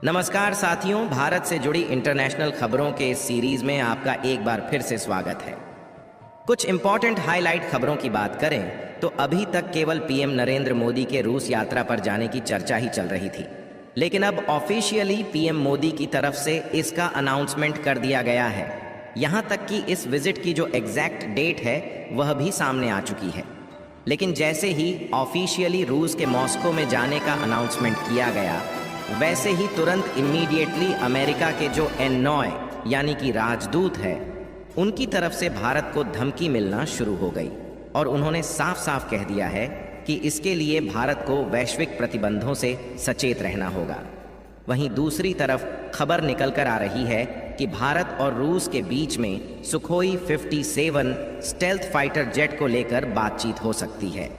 नमस्कार साथियों, भारत से जुड़ी इंटरनेशनल खबरों के इस सीरीज में आपका एक बार फिर से स्वागत है। कुछ इंपॉर्टेंट हाईलाइट खबरों की बात करें तो अभी तक केवल पीएम नरेंद्र मोदी के रूस यात्रा पर जाने की चर्चा ही चल रही थी, लेकिन अब ऑफिशियली पीएम मोदी की तरफ से इसका अनाउंसमेंट कर दिया गया है। यहाँ तक कि इस विजिट की जो एग्जैक्ट डेट है वह भी सामने आ चुकी है। लेकिन जैसे ही ऑफिशियली रूस के मॉस्को में जाने का अनाउंसमेंट किया गया, वैसे ही तुरंत इमीडिएटली अमेरिका के जो एनॉय यानी कि राजदूत है, उनकी तरफ से भारत को धमकी मिलना शुरू हो गई और उन्होंने साफ साफ कह दिया है कि इसके लिए भारत को वैश्विक प्रतिबंधों से सचेत रहना होगा। वहीं दूसरी तरफ खबर निकल कर आ रही है कि भारत और रूस के बीच में सुखोई 57 स्टेल्थ फाइटर जेट को लेकर बातचीत हो सकती है।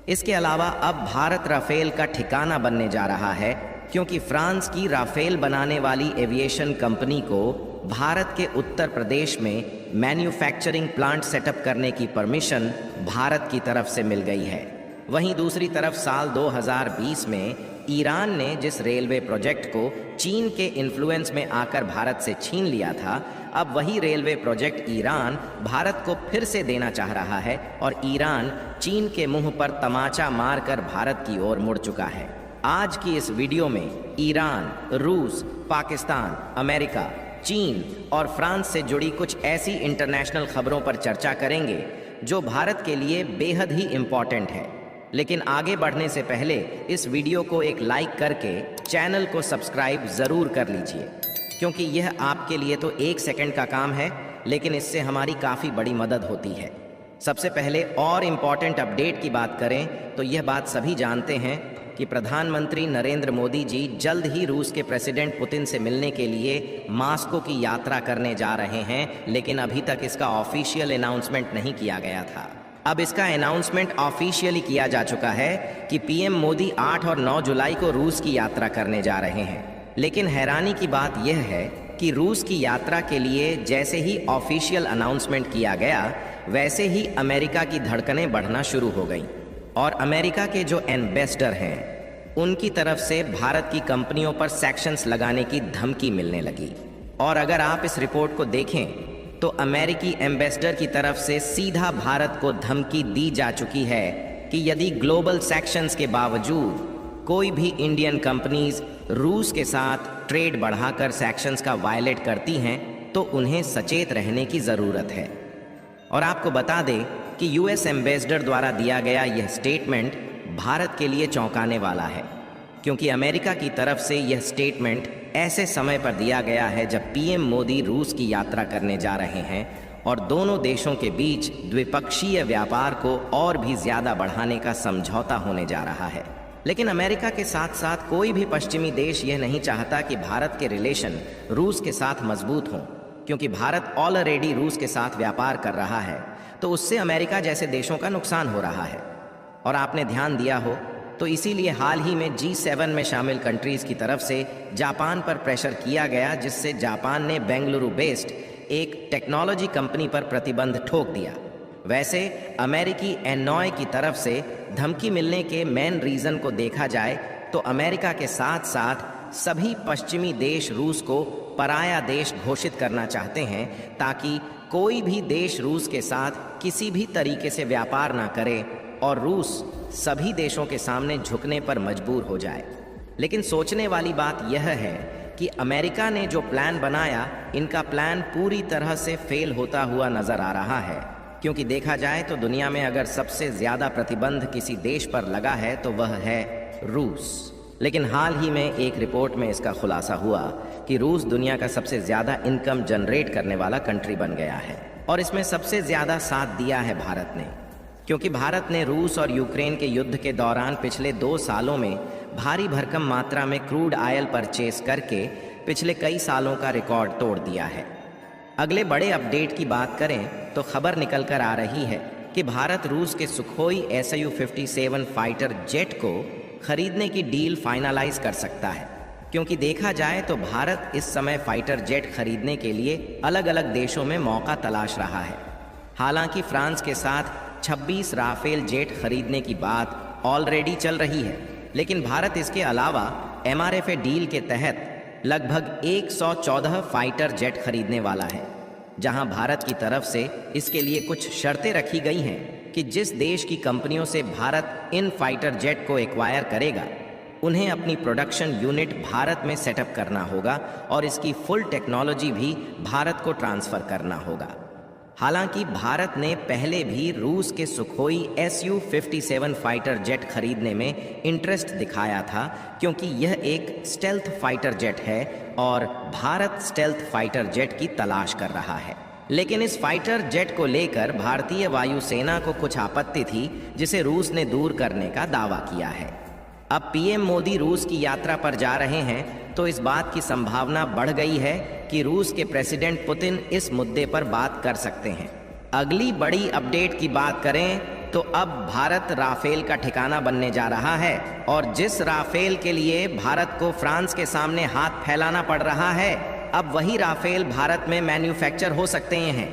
इसके अलावा अब भारत राफेल का ठिकाना बनने जा रहा है, क्योंकि फ्रांस की राफेल बनाने वाली एविएशन कंपनी को भारत के उत्तर प्रदेश में मैन्युफैक्चरिंग प्लांट सेटअप करने की परमिशन भारत की तरफ से मिल गई है। वहीं दूसरी तरफ साल 2020 में ईरान ने जिस रेलवे प्रोजेक्ट को चीन के इन्फ्लुएंस में आकर भारत से छीन लिया था, अब वही रेलवे प्रोजेक्ट ईरान भारत को फिर से देना चाह रहा है और ईरान चीन के मुंह पर तमाचा मारकर भारत की ओर मुड़ चुका है। आज की इस वीडियो में ईरान, रूस, पाकिस्तान, अमेरिका, चीन और फ्रांस से जुड़ी कुछ ऐसी इंटरनेशनल खबरों पर चर्चा करेंगे जो भारत के लिए बेहद ही इम्पॉर्टेंट है। लेकिन आगे बढ़ने से पहले इस वीडियो को एक लाइक करके चैनल को सब्सक्राइब ज़रूर कर लीजिए, क्योंकि यह आपके लिए तो 1 सेकंड का काम है, लेकिन इससे हमारी काफ़ी बड़ी मदद होती है। सबसे पहले और इम्पॉर्टेंट अपडेट की बात करें तो यह बात सभी जानते हैं कि प्रधानमंत्री नरेंद्र मोदी जी जल्द ही रूस के प्रेसिडेंट पुतिन से मिलने के लिए मॉस्को की यात्रा करने जा रहे हैं, लेकिन अभी तक इसका ऑफिशियल अनाउंसमेंट नहीं किया गया था। अब इसका अनाउंसमेंट ऑफिशियली किया जा चुका है कि पीएम मोदी 8 और 9 जुलाई को रूस की यात्रा करने जा रहे हैं। लेकिन हैरानी की बात यह है कि रूस की यात्रा के लिए जैसे ही ऑफिशियल अनाउंसमेंट किया गया, वैसे ही अमेरिका की धड़कनें बढ़ना शुरू हो गई और अमेरिका के जो एम्बेसडर हैं, उनकी तरफ से भारत की कंपनियों पर सैक्शंस लगाने की धमकी मिलने लगी। और अगर आप इस रिपोर्ट को देखें तो अमेरिकी एम्बेसडर की तरफ से सीधा भारत को धमकी दी जा चुकी है कि यदि ग्लोबल सैक्शंस के बावजूद कोई भी इंडियन कंपनीज रूस के साथ ट्रेड बढ़ाकर सैक्शंस का वायलेट करती हैं तो उन्हें सचेत रहने की ज़रूरत है। और आपको बता दें कि यूएस एम्बेसडर द्वारा दिया गया यह स्टेटमेंट भारत के लिए चौंकाने वाला है, क्योंकि अमेरिका की तरफ से यह स्टेटमेंट ऐसे समय पर दिया गया है जब पीएम मोदी रूस की यात्रा करने जा रहे हैं और दोनों देशों के बीच द्विपक्षीय व्यापार को और भी ज़्यादा बढ़ाने का समझौता होने जा रहा है। लेकिन अमेरिका के साथ साथ कोई भी पश्चिमी देश यह नहीं चाहता कि भारत के रिलेशन रूस के साथ मजबूत हों, क्योंकि भारत ऑलरेडी रूस के साथ व्यापार कर रहा है, तो उससे अमेरिका जैसे देशों का नुकसान हो रहा है। और आपने ध्यान दिया हो तो इसीलिए हाल ही में G7 में शामिल कंट्रीज़ की तरफ से जापान पर प्रेशर किया गया, जिससे जापान ने बेंगलुरु बेस्ड एक टेक्नोलॉजी कंपनी पर प्रतिबंध ठोक दिया। वैसे अमेरिकी एनॉय की तरफ से धमकी मिलने के मेन रीज़न को देखा जाए तो अमेरिका के साथ साथ सभी पश्चिमी देश रूस को पराया देश घोषित करना चाहते हैं, ताकि कोई भी देश रूस के साथ किसी भी तरीके से व्यापार ना करे और रूस सभी देशों के सामने झुकने पर मजबूर हो जाए। लेकिन सोचने वाली बात यह है कि अमेरिका ने जो प्लान बनाया, इनका प्लान पूरी तरह से फेल होता हुआ नजर आ रहा है, क्योंकि देखा जाए तो दुनिया में अगर सबसे ज़्यादा प्रतिबंध किसी देश पर लगा है तो वह है रूस। लेकिन हाल ही में एक रिपोर्ट में इसका खुलासा हुआ कि रूस दुनिया का सबसे ज़्यादा इनकम जनरेट करने वाला कंट्री बन गया है और इसमें सबसे ज़्यादा साथ दिया है भारत ने, क्योंकि भारत ने रूस और यूक्रेन के युद्ध के दौरान पिछले 2 सालों में भारी भरकम मात्रा में क्रूड ऑयल परचेस करके पिछले कई सालों का रिकॉर्ड तोड़ दिया है। अगले बड़े अपडेट की बात करें तो खबर निकल कर आ रही है कि भारत रूस के सुखोई Su-57 फाइटर जेट को खरीदने की डील फाइनलाइज कर सकता है, क्योंकि देखा जाए तो भारत इस समय फाइटर जेट खरीदने के लिए अलग अलग देशों में मौका तलाश रहा है। हालांकि फ्रांस के साथ 26 राफेल जेट खरीदने की बात ऑलरेडी चल रही है, लेकिन भारत इसके अलावा MRFA डील के तहत लगभग 114 फाइटर जेट खरीदने वाला है, जहां भारत की तरफ से इसके लिए कुछ शर्तें रखी गई हैं कि जिस देश की कंपनियों से भारत इन फाइटर जेट को एक्वायर करेगा, उन्हें अपनी प्रोडक्शन यूनिट भारत में सेटअप करना होगा और इसकी फुल टेक्नोलॉजी भी भारत को ट्रांसफ़र करना होगा। हालांकि भारत ने पहले भी रूस के सुखोई Su-57 फाइटर जेट खरीदने में इंटरेस्ट दिखाया था, क्योंकि यह एक स्टेल्थ फाइटर जेट है और भारत स्टेल्थ फाइटर जेट की तलाश कर रहा है। लेकिन इस फाइटर जेट को लेकर भारतीय वायुसेना को कुछ आपत्ति थी, जिसे रूस ने दूर करने का दावा किया है। अब पीएम मोदी रूस की यात्रा पर जा रहे हैं, तो इस बात की संभावना बढ़ गई है कि रूस के प्रेसिडेंट पुतिन इस मुद्दे पर बात कर सकते हैं। अगली बड़ी अपडेट की बात करें तो अब भारत राफेल का ठिकाना बनने जा रहा है, और जिस राफेल के लिए भारत को फ्रांस के सामने हाथ फैलाना पड़ रहा है, अब वही राफेल भारत में मैन्युफैक्चर हो सकते हैं।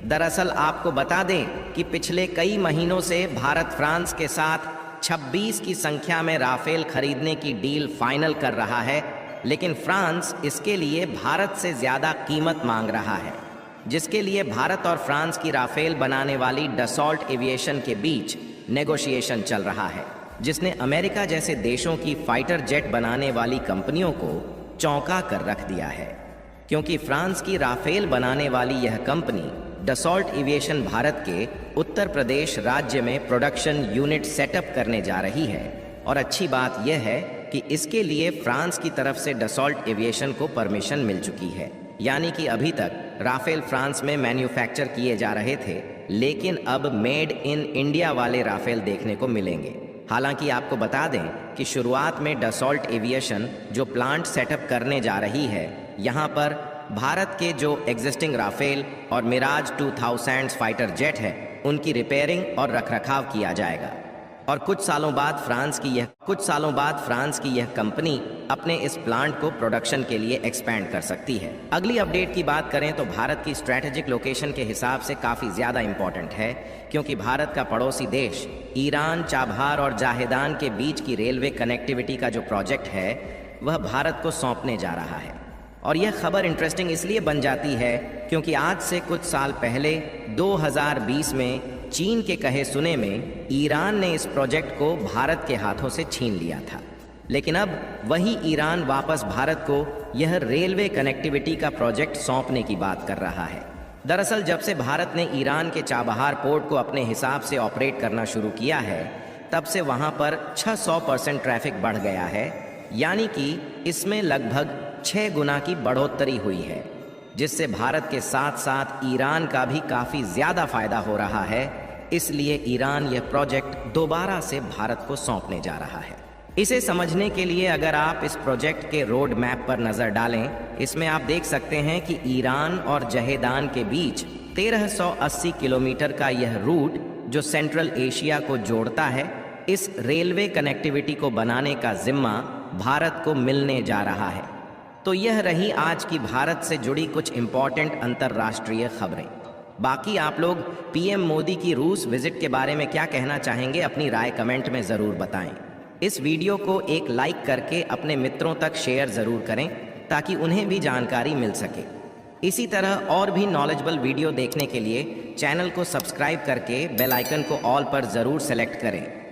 दरअसल आपको बता दें कि पिछले कई महीनों से भारत फ्रांस के साथ 26 की संख्या में राफेल खरीदने की डील फाइनल कर रहा है, लेकिन फ्रांस इसके लिए भारत से ज़्यादा कीमत मांग रहा है, जिसके लिए भारत और फ्रांस की राफेल बनाने वाली डसॉल्ट एविएशन के बीच नेगोशिएशन चल रहा है, जिसने अमेरिका जैसे देशों की फाइटर जेट बनाने वाली कंपनियों को चौंका कर रख दिया है। क्योंकि फ्रांस की राफेल बनाने वाली यह कंपनी डसॉल्ट एविएशन भारत के उत्तर प्रदेश राज्य में प्रोडक्शन यूनिट सेटअप करने जा रही है, और अच्छी बात यह है कि इसके लिए फ्रांस की तरफ से डसॉल्ट एविएशन को परमिशन मिल चुकी है। यानी कि अभी तक राफेल फ्रांस में मैन्युफैक्चर किए जा रहे थे, लेकिन अब मेड इन इंडिया वाले राफेल देखने को मिलेंगे। हालांकि आपको बता दें कि शुरुआत में डसॉल्ट एविएशन जो प्लांट सेटअप करने जा रही है, यहाँ पर भारत के जो एग्जिस्टिंग राफेल और मिराज 2000 फाइटर जेट है, उनकी रिपेयरिंग और रखरखाव किया जाएगा, और कुछ सालों बाद फ्रांस की यह कंपनी अपने इस प्लांट को प्रोडक्शन के लिए एक्सपैंड कर सकती है। अगली अपडेट की बात करें तो भारत की स्ट्रैटेजिक लोकेशन के हिसाब से काफ़ी ज़्यादा इंपॉर्टेंट है, क्योंकि भारत का पड़ोसी देश ईरान चाबहार और जाहेदान के बीच की रेलवे कनेक्टिविटी का जो प्रोजेक्ट है, वह भारत को सौंपने जा रहा है। और यह खबर इंटरेस्टिंग इसलिए बन जाती है क्योंकि आज से कुछ साल पहले 2020 में चीन के कहे सुने में ईरान ने इस प्रोजेक्ट को भारत के हाथों से छीन लिया था। लेकिन अब वही ईरान वापस भारत को यह रेलवे कनेक्टिविटी का प्रोजेक्ट सौंपने की बात कर रहा है। दरअसल जब से भारत ने ईरान के चाबहार पोर्ट को अपने हिसाब से ऑपरेट करना शुरू किया है, तब से वहाँ पर 600% ट्रैफिक बढ़ गया है, यानी कि इसमें लगभग 6 गुना की बढ़ोतरी हुई है, जिससे भारत के साथ साथ ईरान का भी काफ़ी ज़्यादा फायदा हो रहा है। इसलिए ईरान यह प्रोजेक्ट दोबारा से भारत को सौंपने जा रहा है। इसे समझने के लिए अगर आप इस प्रोजेक्ट के रोड मैप पर नज़र डालें, इसमें आप देख सकते हैं कि ईरान और जहेदान के बीच 1380 किलोमीटर का यह रूट जो सेंट्रल एशिया को जोड़ता है, इस रेलवे कनेक्टिविटी को बनाने का जिम्मा भारत को मिलने जा रहा है। तो यह रही आज की भारत से जुड़ी कुछ इंपॉर्टेंट अंतर्राष्ट्रीय खबरें। बाकी आप लोग पीएम मोदी की रूस विजिट के बारे में क्या कहना चाहेंगे, अपनी राय कमेंट में ज़रूर बताएं। इस वीडियो को एक लाइक करके अपने मित्रों तक शेयर ज़रूर करें, ताकि उन्हें भी जानकारी मिल सके। इसी तरह और भी नॉलेजेबल वीडियो देखने के लिए चैनल को सब्सक्राइब करके बेल आइकन को ऑल पर ज़रूर सेलेक्ट करें।